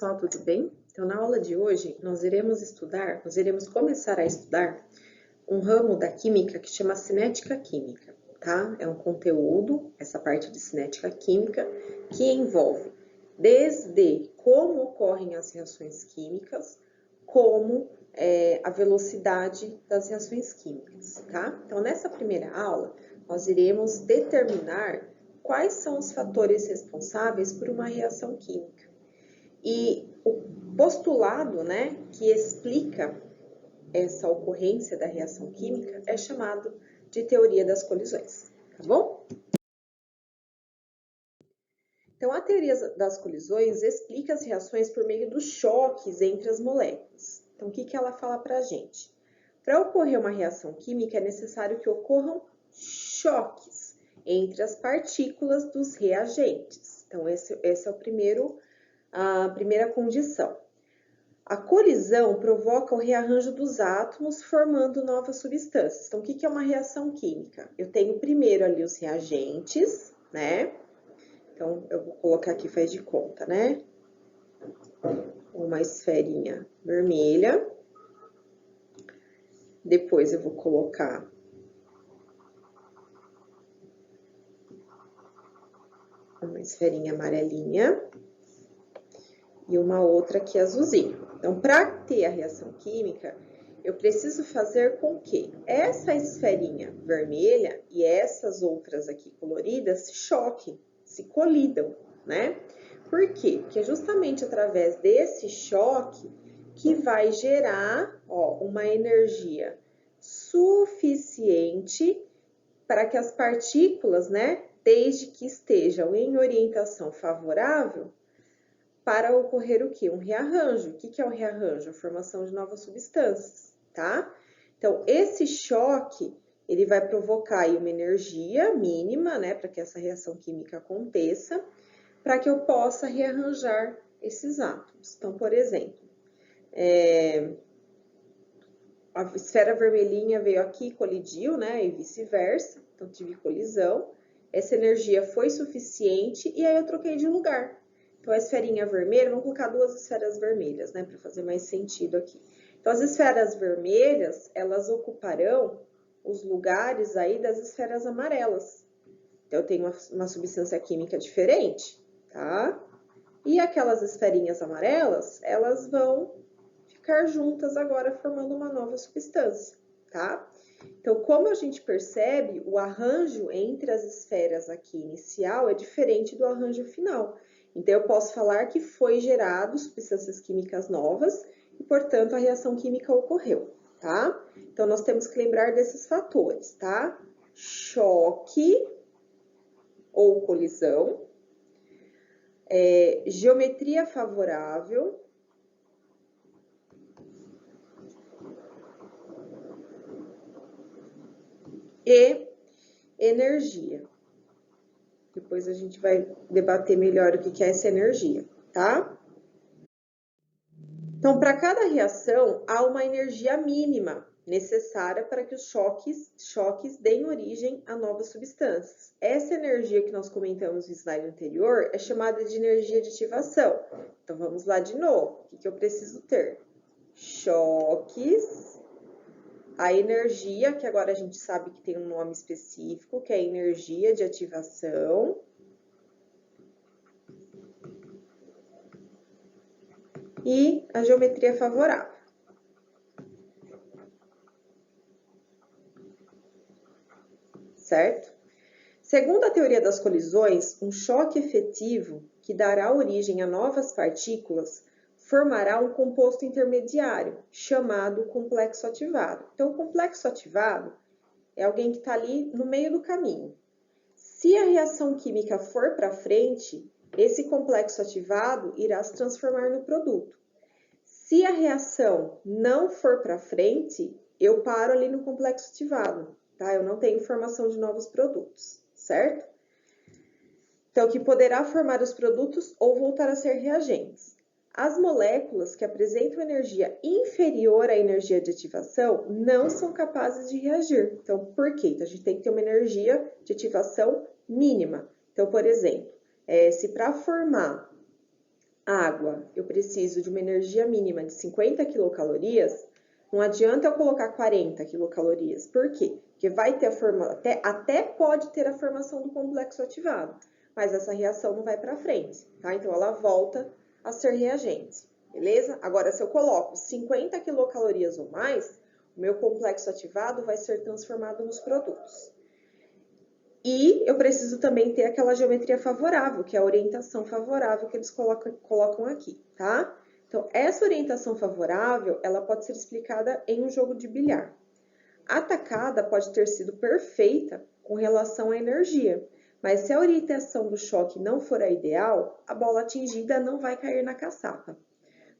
pessoal, tudo bem? Então, na aula de hoje, nós iremos começar a estudar um ramo da química que chama cinética química, tá? É um conteúdo, essa parte de cinética química, que envolve desde como ocorrem as reações químicas, como a velocidade das reações químicas, tá? Então, nessa primeira aula, nós iremos determinar quais são os fatores responsáveis por uma reação química. E o postulado, né, que explica essa ocorrência da reação química é chamado de teoria das colisões, tá bom? Então, a teoria das colisões explica as reações por meio dos choques entre as moléculas. Então, o que ela fala para a gente? Para ocorrer uma reação química, é necessário que ocorram choques entre as partículas dos reagentes. Então, esse é a primeira condição. A colisão provoca o rearranjo dos átomos, formando novas substâncias. Então, o que é uma reação química? Eu tenho primeiro ali os reagentes, né? Então, eu vou colocar aqui, faz de conta, né? Uma esferinha vermelha. Depois, eu vou colocar uma esferinha amarelinha e uma outra aqui azulzinha. Então, para ter a reação química, eu preciso fazer com que essa esferinha vermelha e essas outras aqui coloridas se choquem, se colidam, né? Por quê? Porque é justamente através desse choque que vai gerar, uma energia suficiente para que as partículas, né, desde que estejam em orientação favorável, para ocorrer o quê? Um rearranjo. O que é o rearranjo? A formação de novas substâncias, tá? Então, esse choque, ele vai provocar aí uma energia mínima, né, para que essa reação química aconteça, para que eu possa rearranjar esses átomos. Então, por exemplo, a esfera vermelhinha veio aqui, colidiu, né, e vice-versa, então tive colisão. Essa energia foi suficiente e aí eu troquei de lugar. Então, a esferinha vermelha, vamos colocar duas esferas vermelhas, né, para fazer mais sentido aqui. Então, as esferas vermelhas, elas ocuparão os lugares aí das esferas amarelas. Então, eu tenho uma substância química diferente, tá? E aquelas esferinhas amarelas, elas vão ficar juntas agora, formando uma nova substância, tá? Então, como a gente percebe, o arranjo entre as esferas aqui inicial é diferente do arranjo final. Então, eu posso falar que foi gerado substâncias químicas novas e, portanto, a reação química ocorreu, tá? Então, nós temos que lembrar desses fatores, tá? Choque ou colisão, geometria favorável, e energia. Depois a gente vai debater melhor o que é essa energia, tá? Então, para cada reação, há uma energia mínima necessária para que os choques deem origem a novas substâncias. Essa energia que nós comentamos no slide anterior é chamada de energia de ativação. Então, vamos lá de novo. O que eu preciso ter? Choques. A energia, que agora a gente sabe que tem um nome específico, que é a energia de ativação. E a geometria favorável. Certo? Segundo a teoria das colisões, um choque efetivo que dará origem a novas partículas formará um composto intermediário, chamado complexo ativado. Então, o complexo ativado é alguém que está ali no meio do caminho. Se a reação química for para frente, esse complexo ativado irá se transformar no produto. Se a reação não for para frente, eu paro ali no complexo ativado, tá? Eu não tenho formação de novos produtos, certo? Então, que poderá formar os produtos ou voltar a ser reagentes. As moléculas que apresentam energia inferior à energia de ativação não são capazes de reagir. Então, por quê? Então, a gente tem que ter uma energia de ativação mínima. Então, por exemplo, se para formar água, eu preciso de uma energia mínima de 50 quilocalorias, não adianta eu colocar 40 quilocalorias. Por quê? Porque vai ter até pode ter a formação do complexo ativado, mas essa reação não vai para frente, tá? Então, ela volta a ser reagente, beleza? Agora, se eu coloco 50 quilocalorias ou mais, o meu complexo ativado vai ser transformado nos produtos. E eu preciso também ter aquela geometria favorável, que é a orientação favorável que eles colocam aqui, tá? Então, essa orientação favorável, ela pode ser explicada em um jogo de bilhar. A tacada pode ter sido perfeita com relação à energia, mas se a orientação do choque não for a ideal, a bola atingida não vai cair na caçapa.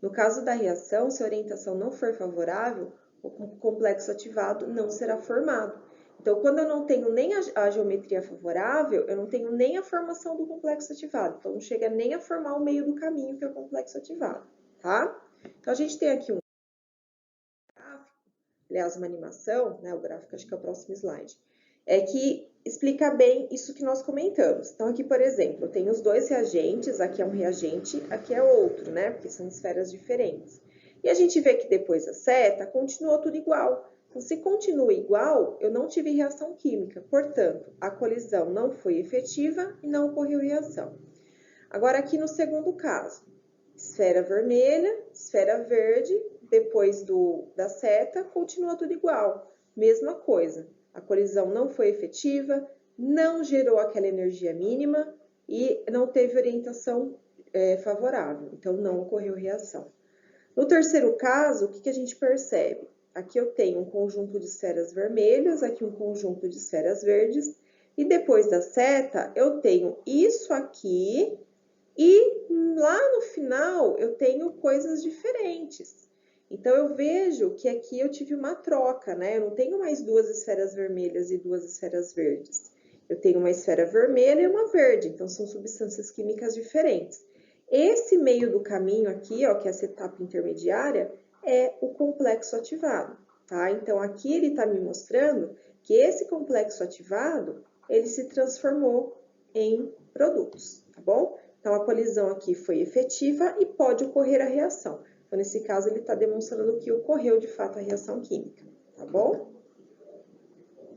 No caso da reação, se a orientação não for favorável, o complexo ativado não será formado. Então, quando eu não tenho nem a geometria favorável, eu não tenho nem a formação do complexo ativado. Então, não chega nem a formar o meio do caminho, que é o complexo ativado, tá? Então, a gente tem aqui um gráfico, aliás, uma animação, né? O gráfico acho que é o próximo slide, que explica bem isso que nós comentamos. Então, aqui, por exemplo, eu tenho os dois reagentes, aqui é um reagente, aqui é outro, né? Porque são esferas diferentes. E a gente vê que depois da seta, continuou tudo igual. Então, se continua igual, eu não tive reação química, portanto, a colisão não foi efetiva e não ocorreu reação. Agora, aqui no segundo caso, esfera vermelha, esfera verde, depois da seta, continua tudo igual, mesma coisa. A colisão não foi efetiva, não gerou aquela energia mínima e não teve orientação favorável, então não ocorreu reação. No terceiro caso, o que a gente percebe? Aqui eu tenho um conjunto de esferas vermelhas, aqui um conjunto de esferas verdes, e depois da seta eu tenho isso aqui, e lá no final eu tenho coisas diferentes. Então eu vejo que aqui eu tive uma troca, né? Eu não tenho mais duas esferas vermelhas e duas esferas verdes. Eu tenho uma esfera vermelha e uma verde, então são substâncias químicas diferentes. Esse meio do caminho aqui, ó, que é essa etapa intermediária, é o complexo ativado, tá? Então, aqui ele está me mostrando que esse complexo ativado, ele se transformou em produtos, tá bom? Então, a colisão aqui foi efetiva e pode ocorrer a reação. Então, nesse caso, ele está demonstrando que ocorreu, de fato, a reação química, tá bom?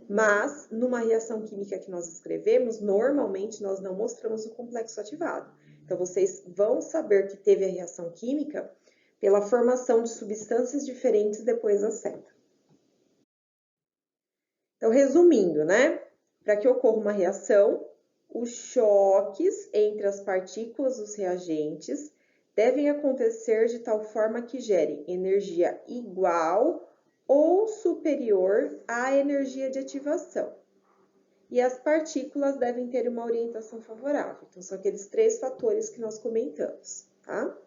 Mas, numa reação química que nós escrevemos, normalmente nós não mostramos o complexo ativado. Então, vocês vão saber que teve a reação química pela formação de substâncias diferentes depois da seta. Então, resumindo, né? Para que ocorra uma reação, os choques entre as partículas dos reagentes devem acontecer de tal forma que gerem energia igual ou superior à energia de ativação. E as partículas devem ter uma orientação favorável. Então, são aqueles três fatores que nós comentamos, tá?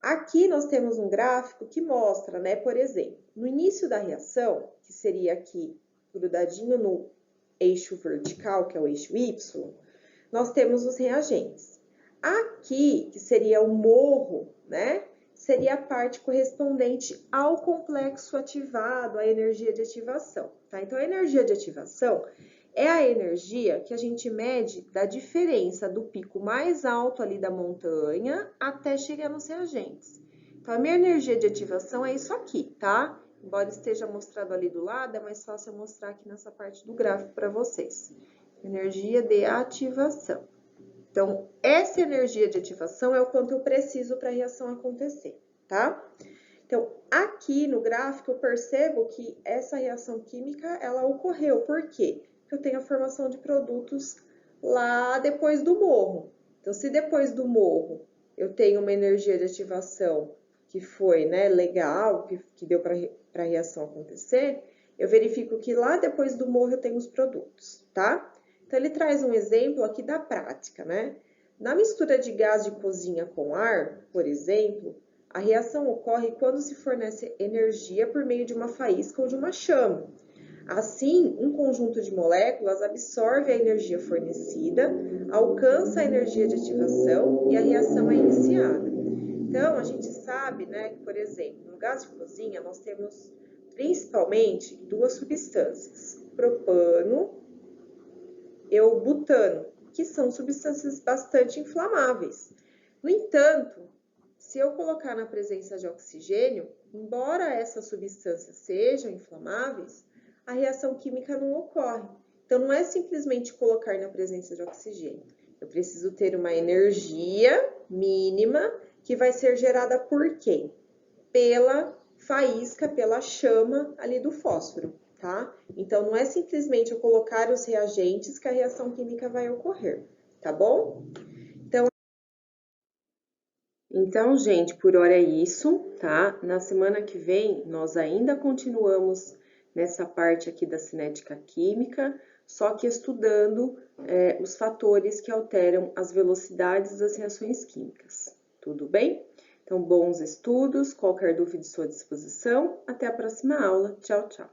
Aqui nós temos um gráfico que mostra, né, por exemplo, no início da reação, que seria aqui grudadinho no eixo vertical, que é o eixo Y, nós temos os reagentes. Aqui, que seria o morro, né, seria a parte correspondente ao complexo ativado, a energia de ativação, tá? Então, a energia de ativação é a energia que a gente mede da diferença do pico mais alto ali da montanha até chegar nos reagentes. Então, a minha energia de ativação é isso aqui, tá? Embora esteja mostrado ali do lado, é mais fácil eu mostrar aqui nessa parte do gráfico para vocês. Energia de ativação. Então, essa energia de ativação é o quanto eu preciso para a reação acontecer, tá? Então, aqui no gráfico eu percebo que essa reação química, ela ocorreu. Por quê? Porque eu tenho a formação de produtos lá depois do morro. Então, se depois do morro eu tenho uma energia de ativação que foi, né, legal, que deu para a reação acontecer, eu verifico que lá depois do morro eu tenho os produtos, tá? Então, ele traz um exemplo aqui da prática, né? Na mistura de gás de cozinha com ar, por exemplo, a reação ocorre quando se fornece energia por meio de uma faísca ou de uma chama. Assim, um conjunto de moléculas absorve a energia fornecida, alcança a energia de ativação e a reação é iniciada. Então, a gente sabe, né, que, por exemplo, no gás de cozinha nós temos principalmente duas substâncias, propano e o butano, que são substâncias bastante inflamáveis. No entanto, se eu colocar na presença de oxigênio, embora essas substâncias sejam inflamáveis, a reação química não ocorre. Então, não é simplesmente colocar na presença de oxigênio. Eu preciso ter uma energia mínima que vai ser gerada por quem? Pela faísca, pela chama ali do fósforo, tá? Então, não é simplesmente eu colocar os reagentes que a reação química vai ocorrer, tá bom? Então, gente, por hora é isso, tá? Na semana que vem, nós ainda continuamos nessa parte aqui da cinética química, só que estudando os fatores que alteram as velocidades das reações químicas. Tudo bem? Então, bons estudos, qualquer dúvida à sua disposição. Até a próxima aula. Tchau, tchau.